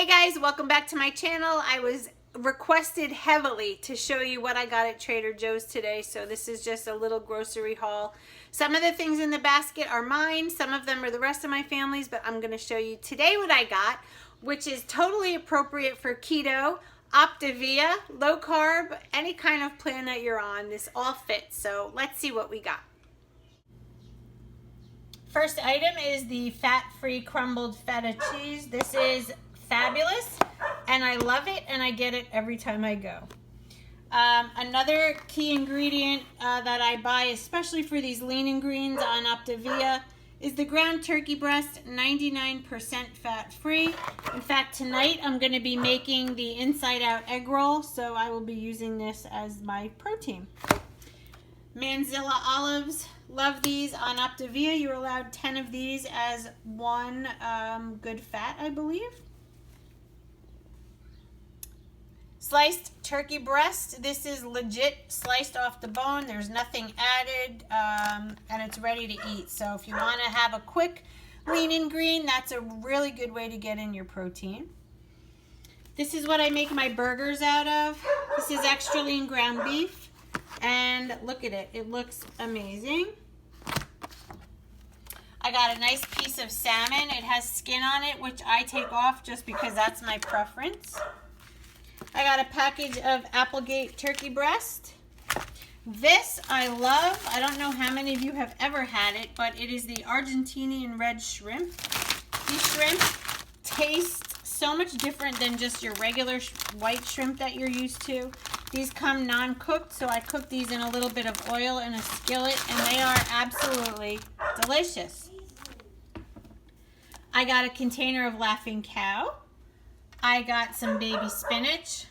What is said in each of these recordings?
Hey guys, welcome back to my channel. I was requested heavily to show you what I got at Trader Joe's today, so this is just a little grocery haul. Some of the things in the basket are mine, some of them are the rest of my family's, but I'm going to show you today what I got, which is totally appropriate for keto, Optavia, low carb, any kind of plan that you're on. This all fits, so let's see what we got. First item is the fat-free crumbled feta cheese. This is fabulous, and I love it, and I get it every time I go. Another key ingredient that I buy, especially for these lean and greens on Optavia, is the ground turkey breast, 99% fat-free. In fact, tonight I'm going to be making the inside-out egg roll, so I will be using this as my protein. Manzilla olives, love these on Optavia. You're allowed 10 of these as one good fat, I believe. Sliced turkey breast. This is legit sliced off the bone. There's nothing added, and it's ready to eat. So if you want to have a quick lean and green, that's a really good way to get in your protein. This is what I make my burgers out of. This is extra lean ground beef. And look at it. It looks amazing. I got a nice piece of salmon. It has skin on it, which I take off just because that's my preference. I got a package of Applegate turkey breast. This I love. I don't know how many of you have ever had it, but it is the Argentinian Red Shrimp. These shrimp taste so much different than just your regular white shrimp that you're used to. These come non-cooked, so I cook these in a little bit of oil in a skillet, and they are absolutely delicious. I got a container of Laughing Cow. I got some baby spinach,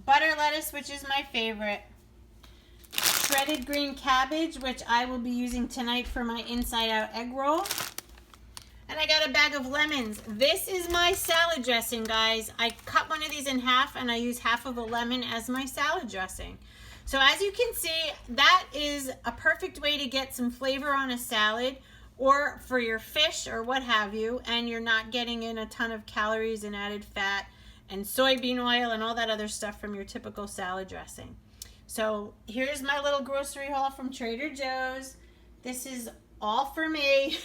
butter lettuce, which is my favorite, shredded green cabbage, which I will be using tonight for my inside-out egg roll, and I got a bag of lemons. This is my salad dressing, guys. I cut one of these in half, and I use half of a lemon as my salad dressing. So as you can see, that is a perfect way to get some flavor on a salad, or for your fish or what have you, and you're not getting in a ton of calories and added fat and soybean oil and all that other stuff from your typical salad dressing. So here's my little grocery haul from Trader Joe's. This is all for me,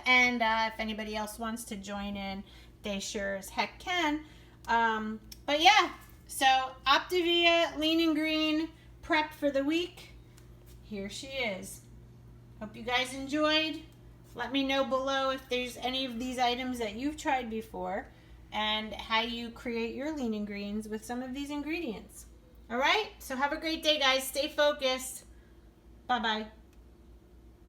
and if anybody else wants to join in, they sure as heck can. But yeah, so Optavia lean and green prep for the week. Here she is. Hope you guys enjoyed. Let me know below if there's any of these items that you've tried before and how you create your lean and greens with some of these ingredients. All right, so have a great day, guys. Stay focused. Bye-bye.